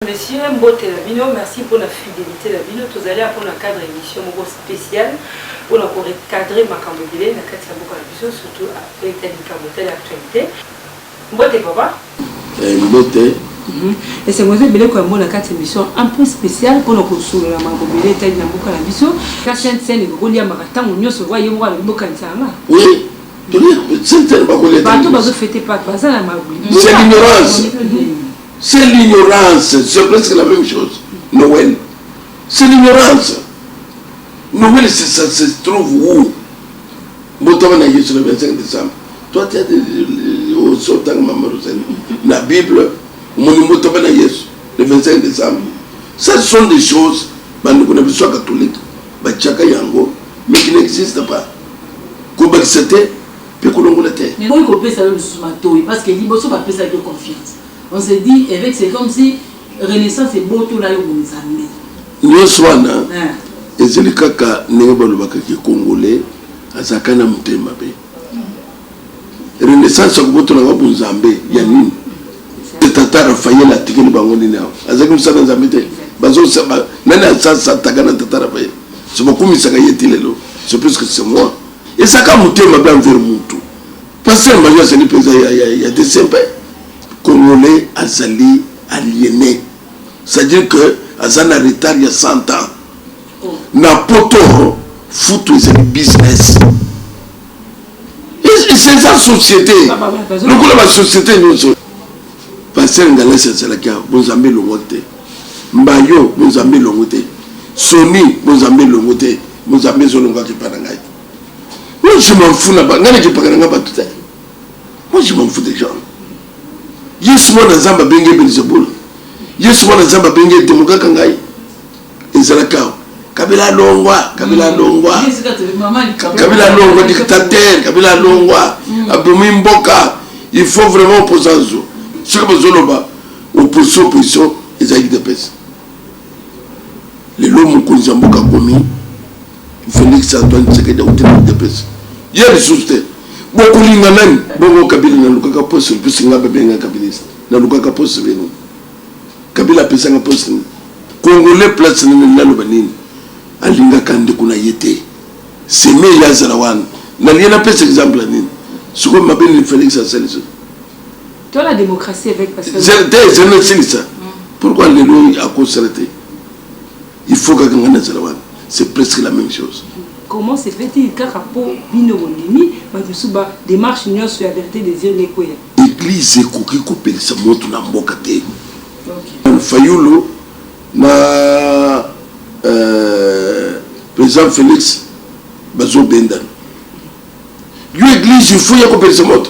Monsieur Mbote Labino, merci pour la fidélité Labino. Tous allez pour un cadre émission spécial pour recadrer ma cambodélé, la carte Saboka surtout avec l'actualité. Mbote papa. Mbote. Et c'est moi qui ai fait la carte émission un peu spéciale pour nous construire la cambodélé, telle la Boka Labiso. La chaîne scène est reliée à Marathon, on se voit, il y a le Boka Nsama. Oui. C'est l'ignorance. C'est l'ignorance. C'est presque la même chose. Noël. C'est l'ignorance. Noël, ça se trouve où? Sur le 25 décembre. Toi, tu as la Bible, le 25 décembre. Ça sont des choses, catholique, mais qui n'existent pas. C'était mais bon, il faut ça le parce que l'Iboso va faire ça de confiance. On se dit, avec c'est comme si Renaissance est beau tout là où nous amener. Nous sommes et c'est le cas que nous avons Congolais à Zakana Mutema. Renaissance est beau tout là où nous amener. Yannin. C'est Tata Raphaël a tiré le bangon d'inéa. À Zakum Sana Zamite. Bazo Saba. Nana Sasa Tagana Tata Raphaël. C'est beaucoup mis à Gayetilelo. C'est plus que c'est moi. Et ça quand Mutema bien vers Moutou. Parce que major c'est il y a des simples Congolais azali aliénés. C'est-à-dire que azana retard il y a 100 ans. Na poto foot c'est le business. Et c'est ça société. Donc la société nous parce que ngala c'est la qui Mozambe longote. Mbayo Mozambe longote. Sony Mozambe longote. Mozambe zolonga ki panangai. Moi je m'en fous là-bas. Ngana ki pananga ba tout ça. Moi je m'en fous des gens. Yes moi Zamba Benge Belzebul. Yes moi Zamba Benge Temuka Kangai. Ezalaka. Kabila Longwa, Kabila Longwa. Kabila Longwa dictateur, Kabila Longwa. Abdoumi Mboka. Il faut vraiment opposer à zo. Ce que vous avez opposition, ils ont des pèses. Les lois qui ont Mboka commis. Félix Antoine Tshisekedi a des pèses. Il y a des soustes. Beaucoup linganan bongo kabila na lukaka poste plus nga bebenga kabilista na lukaka poste beno kabila pesa nga poste congolais place na lobanini alinga kande kuna yete c'est me ya zarawan na liena pesa exemple nini suko mabeni Félix Asaliso toi la démocratie avec parce que je ne sais ça pourquoi les lois à cause de il faut que ngana zarawan c'est presque la même chose. Comment se fait-il qu'un rapport binôme Matusuba démarche union sur la vérité des yeux n'écoya. Église est coupée sa moto na mboka te. Fayulu na président Félix Bazo Bendan. L'église il faut y couper sa moto.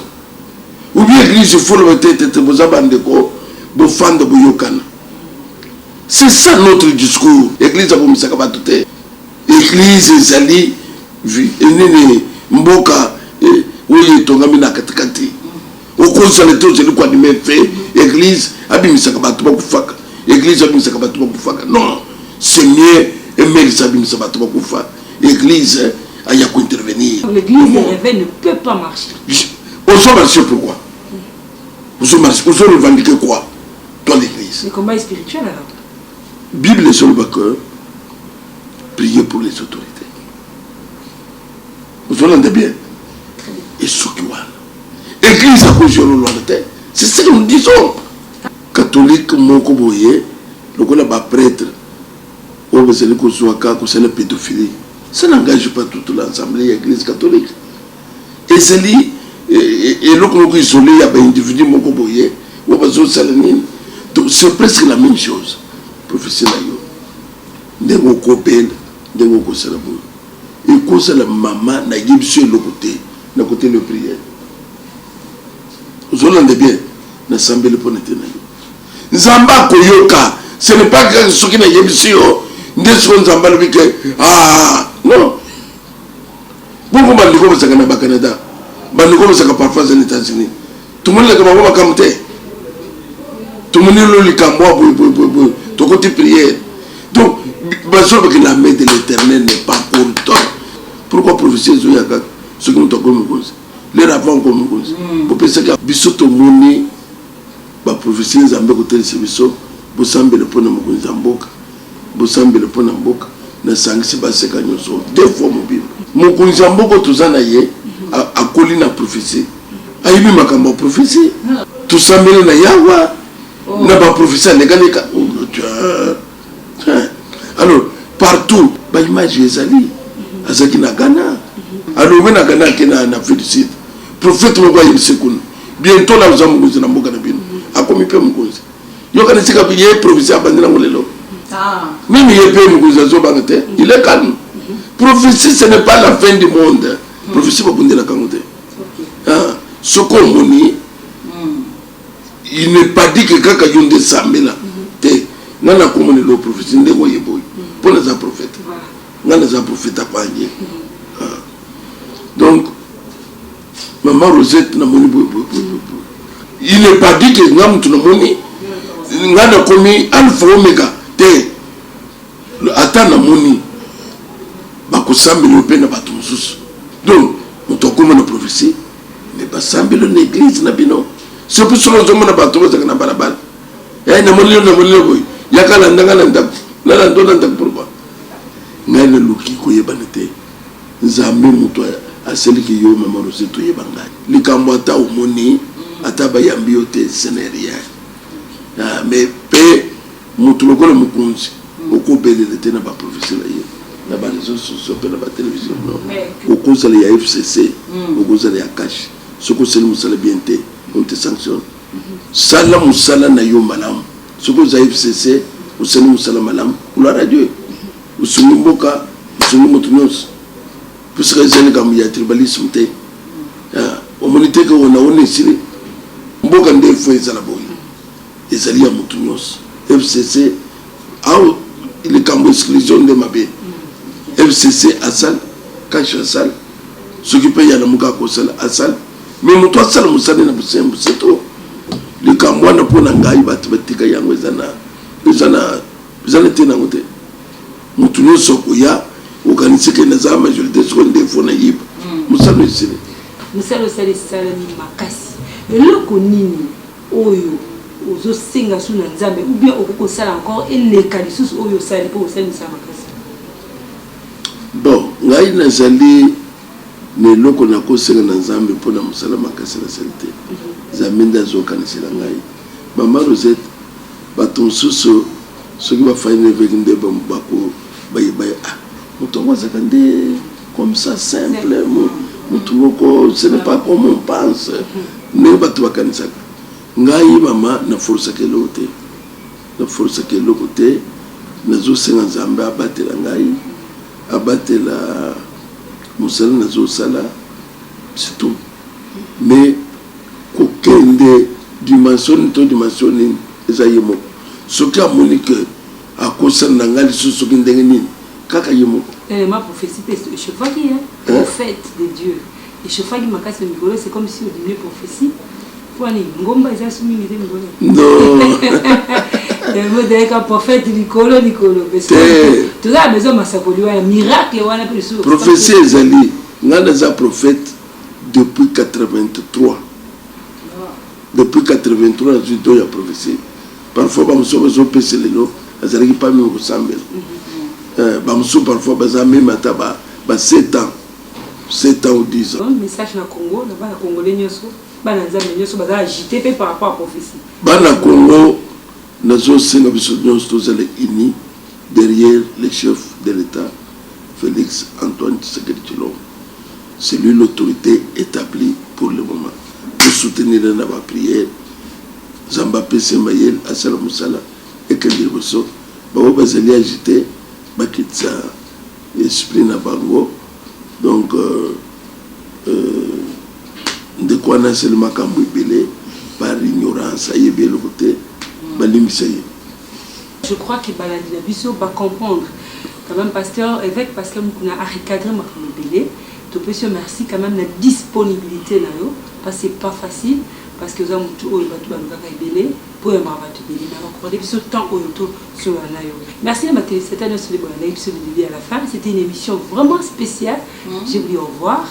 Ou bien l'église il faut le mettre tête bozabandeko bofanda boyokana. C'est ça notre discours. L'église a voulu s'acabater. Église ezali nene mboka oyo tongami na katikati okozala to zeli kwa dimefe église abimisaka bato bakufaka église abimisaka bato bakufaka non c'est mieux église abimisa bato bakufa église aya ko intervenir l'église des rêves ne peut pas marcher on marcher pourquoi on revendiquer quoi toi l'église le combat est spirituel alors Bible sur le cœur prier pour les autorités. Vous entendez bien? Et ce qui est Église à cause de l'autorité, c'est ce que nous disons. Catholique, mon coboyer, le gars là prêtre, ou bien c'est le Kosouaka, c'est la pédophilie. Ça n'engage pas toute l'Assemblée Église catholique. Et c'est lui, et l'autre nous isolé, il y a un individu, mon coboyer, ou bien c'est presque la même chose. Professeur Layo, n'est-ce pas belle? De mon côté, et cause la maman n'a pas sur le côté de prière. Vous entendez bien, l'Assemblée pour notre Zamba Koyoka, ce n'est pas que ce qui n'a pas sur des Zamba le ah non. Beaucoup de gens qui sont au Canada, beaucoup de gens qui parfois aux États-Unis. Tout le monde est comme ça. Tout le monde est comme ça. Tout le côté prière. Donc, que la main de l'Éternel n'est pas pour toi. Pourquoi professeur Zoyaka, ce que nous avons comme les ravants comme pour penser que Bissoto Moni, professeur Zambé côté de Bisso, bosambele pona mokonzi ya mboka bosambele pona mboka na sangisi baseka nyonso deux fois mobile mokonzi ya mboka toza na ye akoli na prophétie ayibi makambo ya prophétie tosambele na yawa na baprophétie alekaleka alors partout baimage ezali azalaki na Ghana alobi na Ghana ake na Afrique du Sud prophète moko ayebisi kuna bientôt la oza mokonzi na mboka na bino akomi mpe mokonzi yokana sika ye prophétie abandi nango lelo même ye mpe mokonzi azobanga te il est calme prophétie ce n'est pas la fin du monde prophétie babundelaka yango te soko omoni il n'est pas dit que kaka yo nde sambela te nga nakomoni lo prophétie ndenge oyeba oyo mpo naza prophète nga naza prophète apanye donc maman Rosette namoni boye il n'est pas dit que nga mutu namoni nga nakomi alpha omega te ata namoni bakosambela yo mpe na bato mosusu donc moto akoma na prophétie mais basambela na église na bino soki solo ozomona bato bazaka na balabala namoni yo boye yaka landanga na ndako nalando na ndako pourkui ngai naluki koyebana te nzambe moto aseliki yo mama Rosette toyeba ngai likambo ata omoni ata bayambi yo te ce n'est rien mais mpe moto lokola mokonzi okobelele te na baprophétie na ye na bareseau sociaux mpe na batelevizio non okozala ya FCC okozala ya cash soki osali mosala bien te on te sanctionne sala mosala na yo malamu soki oza FCC osali mosala malamu olara Dieu osungi mboka osungi moto nyonso puisque ezali kambo ya tribalisme te omoni te ke ona esili mboka nde fo ezala boye ezali ya moto nyonso FCC au likambo exclusion nde mabe FCC asal cash asal soki mpe yana moka akosala asal mais moto asala mosala na bosembo seto likambo wana mpo na ngai bato batika yango eza na te nango te moto nyonso koya okanisi ke naza majorité soko nde fo na yiba mosala esili mosala osala esalami makasi eloko nini oyo ozosenga su na nzambe ou bien okokosala encore eleka lisusu oyo osali mpo osali mosala makasi bon ngai nazali na eloko nakosenga na nzambe mpo na mosala makasi nasali te nzambe nde azokanisela ngai mama Rosette bato mosusu soki bafayini eveki nde bayebaya moto yango azaka nde comme ça simple moto moko ce n'est pas comme on pense ndenge bato bakanisaka ngai mama naforosaka eloko te nazosenga nzambe abatela ngai abatela mosala nazosala surtout mais kokende dimension to dimension nini eza ye moko soki amoni ke akosala na ngai lisusu soki ndenge nini kaka ye moko ma prophétie echauffaki prophète de Dieu echauffaki makasi ya mikolo c'est comme si au diminué prophétie kwani ngomba eza su mingi te mikolo non modeka prophète likolo parce que toza besoin masakoli wana miracle wana pe lisusu prophétie ezali nga naza prophète depuis 83 depuis 83 nazwi do ya prophétie parfois bamosusu bazopesa lelo azalaki pami okosambela bamosusu parfois baza meme ata ba 7 ans ou 10 ans message na Congo na bana congolais nyonso bana nzambe nyonso baza agité pe par rapport à prophétie bana Congo nazosenga biso nyonso tozala unis derrière le chef de l'État Félix Antoine Tshisekedi Tshilombo. C'est lui l'autorité établie pour le moment pour soutenir la prière Zamba Pese Mayel Asala Moussala et Kendir Bosso bao bazali agité bakitsa esprit na bango donc de quoi na sel makambo ibele par ignorance ayebe le côté balimisa ye. Je crois que baladi na biso va comprendre quand même pasteur évêque parce que nous a recadré makambo ibele to peut se merci quand même la disponibilité na yo parce que c'est pas facile parce que nous avons tout au bateau balukaka ibele pour un bateau ibele na recordé biso temps au yoto sur la yo. Merci à ma téléspectateur sur les bonnes à la fin, c'était une émission vraiment spéciale. Je vous dis au revoir.